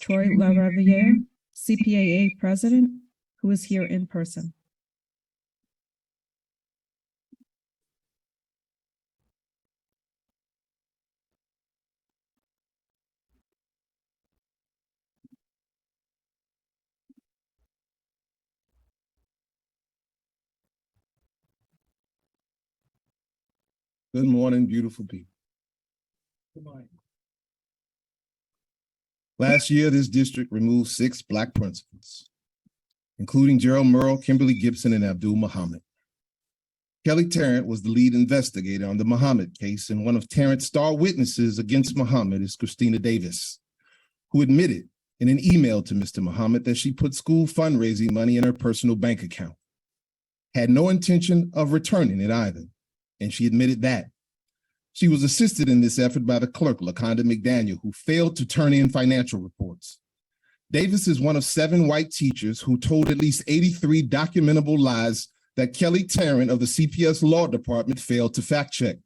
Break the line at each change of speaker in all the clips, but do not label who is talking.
Troy LaRaviere, CPAA President, who is here in person.
Good morning, beautiful people. Good morning. Last year, this district removed 6 Black principals, including Gerald Merle, Kimberly Gibson, and Abdul Muhammad. Kelly Tarrant was the lead investigator on the Muhammad case, and one of Tarrant's star witnesses against Muhammad is Christina Davis, who admitted in an email to Mr. Muhammad that she put school fundraising money in her personal bank account, had no intention of returning it either, and she admitted that. She was assisted in this effort by the clerk, LaConda McDaniel, who failed to turn in financial reports. Davis is one of 7 white teachers who told at least 83 documentable lies that Kelly Tarrant of the CPS Law Department failed to fact check.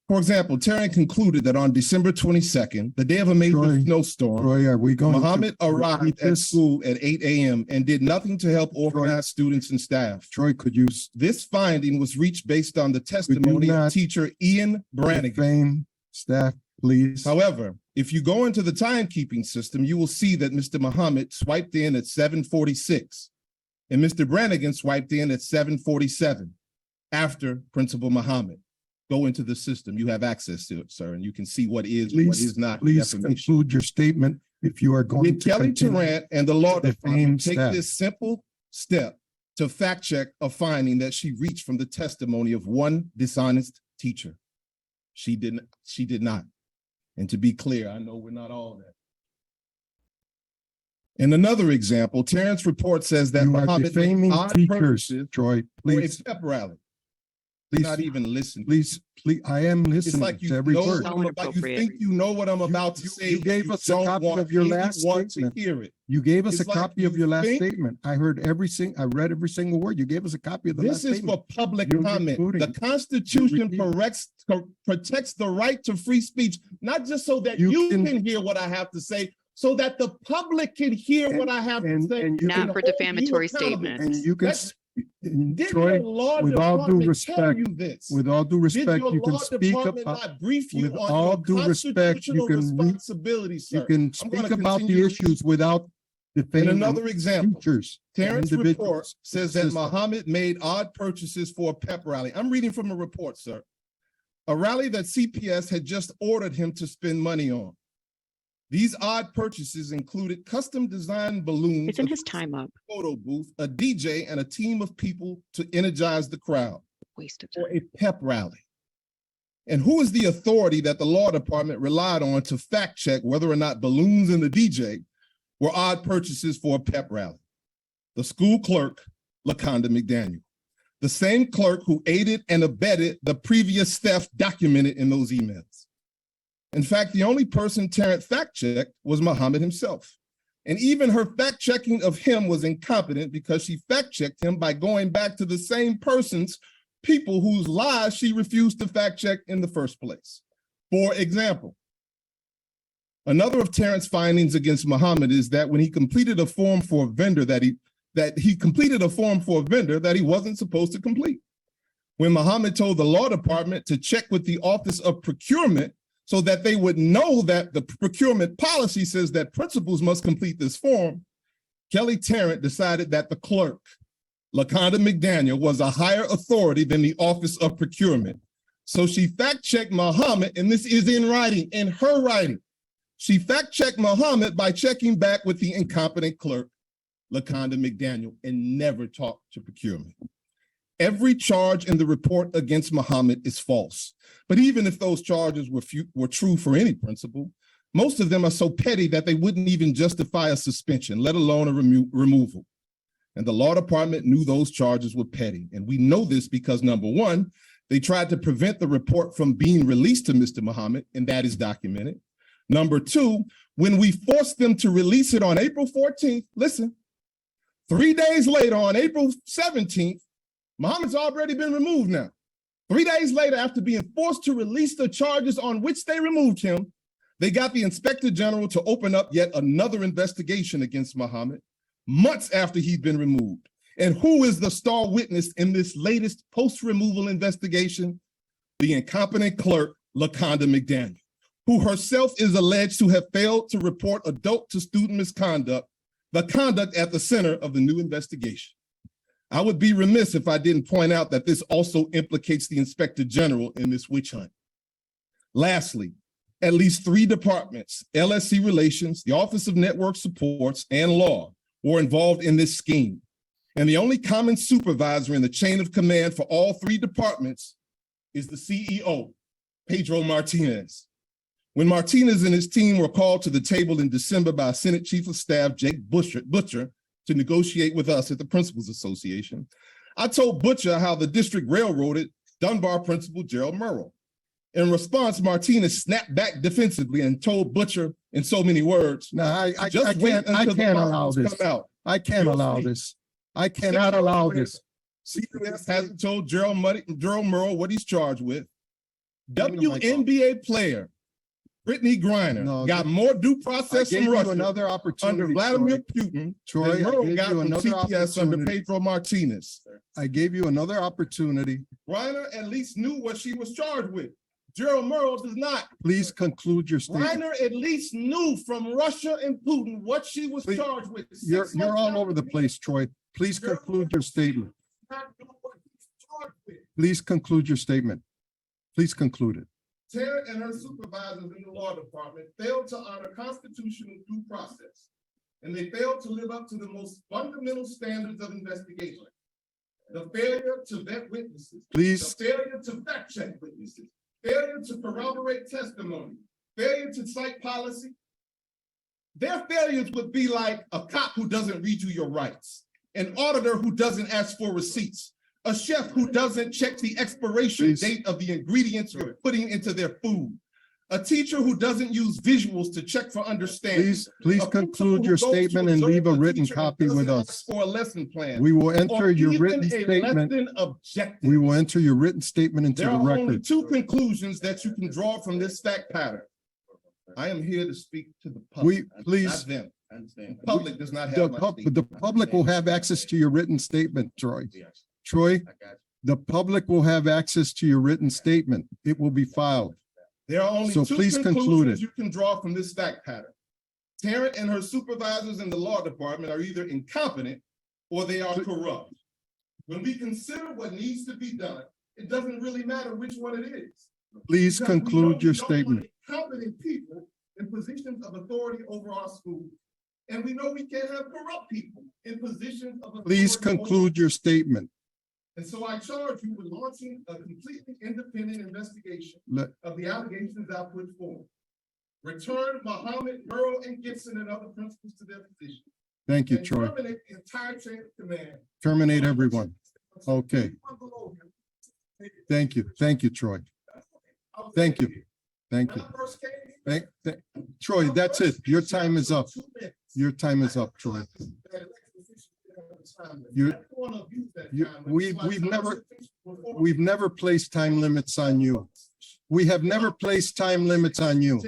For example, Tarrant concluded that on December 22nd, the day of a major snowstorm, Muhammad arrived at school at 8 a.m. and did nothing to help organize students and staff.
Troy, could you?
This finding was reached based on the testimony of teacher Ian Brannigan.
Staff, please.
However, if you go into the timekeeping system, you will see that Mr. Muhammad swiped in at 7:46 and Mr. Brannigan swiped in at 7:47 after Principal Muhammad. Go into the system. You have access to it, sir, and you can see what is and what is not.
Please conclude your statement if you are going to
Kelly Tarrant and the law department take
staff.
this simple step to fact check a finding that she reached from the testimony of one dishonest teacher. She did not. And to be clear, I know we're not all that. In another example, Tarrant's report says that Muhammad made odd purchases
Troy,
for a
please.
pep rally.
Please,
not even listening.
Please, I am listening.
It's like you
to every
know
word.
what I'm about. You think you know what I'm about to say.
You gave us a copy of your last statement.
To hear it.
You gave us
It's
a
like
copy of your last statement. I read every single word. You gave us a copy of the last statement.
This is for public
You're
comment.
recruiting.
The Constitution protects the right to free speech, not just so that you can hear what I have to say, so that the public can hear what I have to say.
Not for defamatory statements.
And you can.
Did
Troy,
your law
with all due
department
respect,
tell you this?
with all due respect, you can speak
about.
about.
Brief you
With
on
all
your
due respect, you
constitutional
can
responsibility, sir.
You can
I'm
speak
gonna
about the
continue.
issues without
In
defaming
another example,
teachers.
Tarrant's
individuals.
report says that Muhammad made odd purchases for a pep rally. I'm reading from a report, sir. A rally that CPS had just ordered him to spend money on. These odd purchases included custom designed balloons,
Isn't his time up?
photo booth, a DJ, and a team of people to energize the crowd
Waste of time.
for a pep rally. And who is the authority that the law department relied on to fact check whether or not balloons and the DJ were odd purchases for a pep rally? The school clerk, LaConda McDaniel, the same clerk who aided and abetted the previous theft documented in those emails. In fact, the only person Tarrant fact-checked was Muhammad himself. And even her fact-checking of him was incompetent because she fact-checked him by going back to the same people whose lies she refused to fact-check in the first place. For example, another of Tarrant's findings against Muhammad is that when he completed a form for a vendor that he completed a form for a vendor that he wasn't supposed to complete. When Muhammad told the law department to check with the Office of Procurement so that they would know that the procurement policy says that principals must complete this form, Kelly Tarrant decided that the clerk, LaConda McDaniel, was a higher authority than the Office of Procurement. So she fact-checked Muhammad, and this is in writing, in her writing. She fact-checked Muhammad by checking back with the incompetent clerk, LaConda McDaniel, and never talked to procurement. Every charge in the report against Muhammad is false. But even if those charges were true for any principal, most of them are so petty that they wouldn't even justify a suspension, let alone a removal. And the law department knew those charges were petty. And we know this because, number one, they tried to prevent the report from being released to Mr. Muhammad, and that is documented. Number two, when we forced them to release it on April 14th, listen, 3 days later on April 17th, Muhammad's already been removed now. 3 days later, after being forced to release the charges on which they removed him, They got the Inspector General to open up yet another investigation against Muhammad months after he'd been removed. And who is the star witness in this latest post-removal investigation? The incompetent clerk, LaConda McDaniel, who herself is alleged to have failed to report adult to student misconduct, the conduct at the center of the new investigation. I would be remiss if I didn't point out that this also implicates the Inspector General in this witch hunt. Lastly, at least 3 departments, LSC Relations, the Office of Network Supports, and Law, were involved in this scheme. And the only common supervisor in the chain of command for all 3 departments is the CEO, Pedro Martinez. When Martinez and his team were called to the table in December by Senate Chief of Staff Jake Butcher to negotiate with us at the Principals Association, I told Butcher how the district railroaded Dunbar principal Gerald Murrow. In response, Martinez snapped back defensively and told Butcher in so many words,
No, I
just wait
can't, I
until the
can't allow
documents
this.
come out.
I can't
You'll
allow
see.
this. I cannot allow this.
CPS hasn't told Gerald Murrow what he's charged with.
Give me the mic off.
WNBA player Brittany Griner
No,
got more due
I
process
gave
from
you
Russia
another
under
opportunity,
Vladimir
Troy.
Putin
Troy,
than
I
Murrow
gave
got
you
from
another
CPS under
opportunity.
Pedro Martinez.
I gave you another opportunity.
Griner at least knew what she was charged with. Gerald Murrow does not.
Please conclude your statement.
Griner at least knew from Russia and Putin what she was
Please,
charged with.
You're
6 months
all
after
over the place, Troy. Please
Gerald
conclude your statement.
not know what he's charged with.
Please conclude your statement. Please conclude it.
Tara and her supervisors in the law department failed to honor constitutional due process, and they failed to live up to the most fundamental standards of investigation. The failure to vet witnesses,
Please,
the failure to fact check witnesses, failure to corroborate testimony, failure to cite policy. Their failures would be like a cop who doesn't read you your rights, an auditor who doesn't ask for receipts, a chef who doesn't check the expiration
Please.
date of the ingredients you're putting into their food, a teacher who doesn't use visuals to check for understanding.
please
a
conclude
principal
your
who goes to
statement and
observe
leave a written
teacher and
copy with
doesn't
us.
ask for a lesson plan.
We will
or
enter your
even
written
a
statement.
lesson objective.
We will enter your written statement into
There
the
are only
record.
2 conclusions that you can draw from this fact pattern. I am here to speak to the public.
Please.
Not them. I understand. The public does not
The
have my
the public will have access to your written statement, Troy.
Yes,
Troy,
I got you.
the public will have access to your written statement. It will be filed.
There are only
So
2
please conclude
conclusions
it.
you can draw from this fact pattern. Tarrant and her supervisors in the law department are either incompetent or they are corrupt. When we consider what needs to be done, it doesn't really matter which one it is.
Please
Because we
conclude your
don't want
statement.
Competent people in positions of authority over our schools. And we know we can't have corrupt people in positions of authority.
Please
over-
conclude your statement.
And so I charge you with launching a completely independent investigation
Let-
of the allegations I put forward. Return Muhammad, Murrow, and Gibson and other principals to their position.
Thank you,
And
Troy.
terminate the entire chain of command.
Terminate everyone. Okay.
Anyone below him.
Thank you. Thank you, Troy.
I was
Thank you.
here.
Thank
When
you.
I first came here,
Troy, that's it. Your time is up. Your time is up, Troy. You- We've never placed time limits on you. We have never placed time limits on you.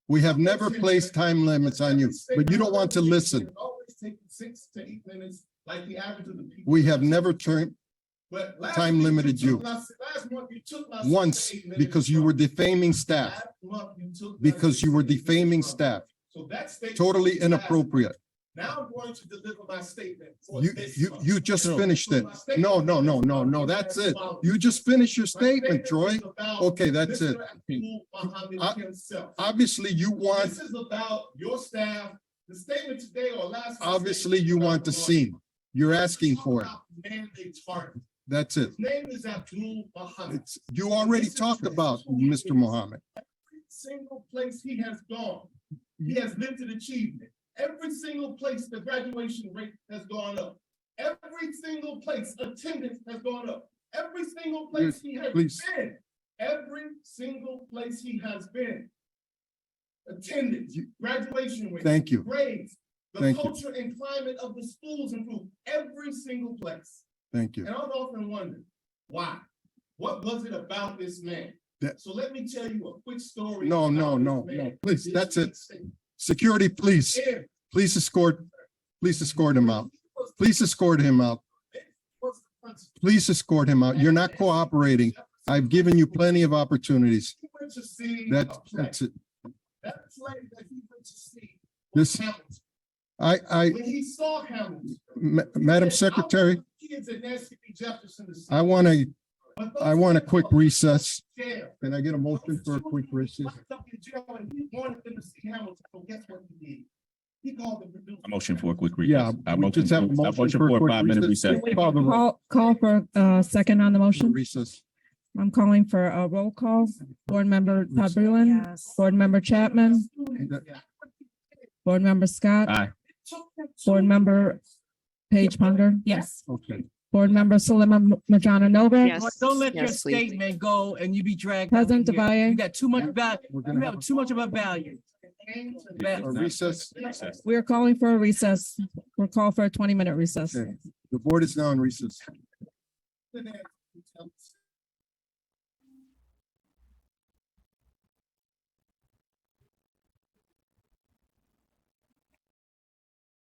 We have never placed time limits on you, but you don't want to listen.
Always take 6 to 8 minutes, like the average of the people.
We have never turned
But last
time
week
limited you.
last month you took my 6
once
to 8 minutes
because you
from
were
me.
defaming staff,
Last month you took my
because
6
you were
to 8 minutes
defaming
from me.
staff.
So that statement
Totally
was last month.
inappropriate.
Now I'm going to deliver my statement. for
You,
this
you,
month.
you just
So
finished it.
my statement
No, no, no,
for this
no,
month
no,
is
that's
as
it.
follows.
You just finished your
My
statement, Troy.
is about
Okay, that's it.
Mr. Abdul Muhammad
I-
himself.
Obviously, you want,
This is about your staff. The statement today or last.
obviously, you want the scene. You're asking for it.
Mandate target.
That's it.
His name is Abdul Muhammad.
It's, you already talked about Mr. Muhammad.
Every single place he has gone, he has lifted achievement. Every single place the graduation rate has gone up. Every single place attendance has gone up. Every single place he has
Please.
been. Every single place he has been. Attendance, graduation rate.
Thank you.
Grades, the
Thank you.
culture and climate of the schools improved. Every single place.
Thank you.
And I've often wondered, why? What was it about this man So let me tell you a quick story.
No, please, that's it. Security, please escort him out. Please escort him out. Please escort him out. You're not cooperating. I've given you plenty of opportunities. That's it. This,
When he saw Hamilton.
Madam Secretary, I want a quick recess. Can I get a motion for a quick recess?
A motion for a quick recess.
Yeah,
I
we just have a motion
for
for
a
quick
5-minute recess.
Call the roll.
Call for second on the motion.
Recess.
I'm calling for a roll call. Board Member Todd Bruin, Board Member Chapman, Board Member Scott.
Aye.
Board Member Page Ponder. Yes.
Okay.
Board Member Suleiman Majana Novak.
Yes.
Don't let your
Yes, please.
statement go and you be dragged. out
President
here.
Devalle.
You got too much value.
We're
You
gonna
have
have
too much of a value.
a recess.
Recess.
We are calling for a recess. We're called for a 20-minute recess.
Okay. The board is now in recess.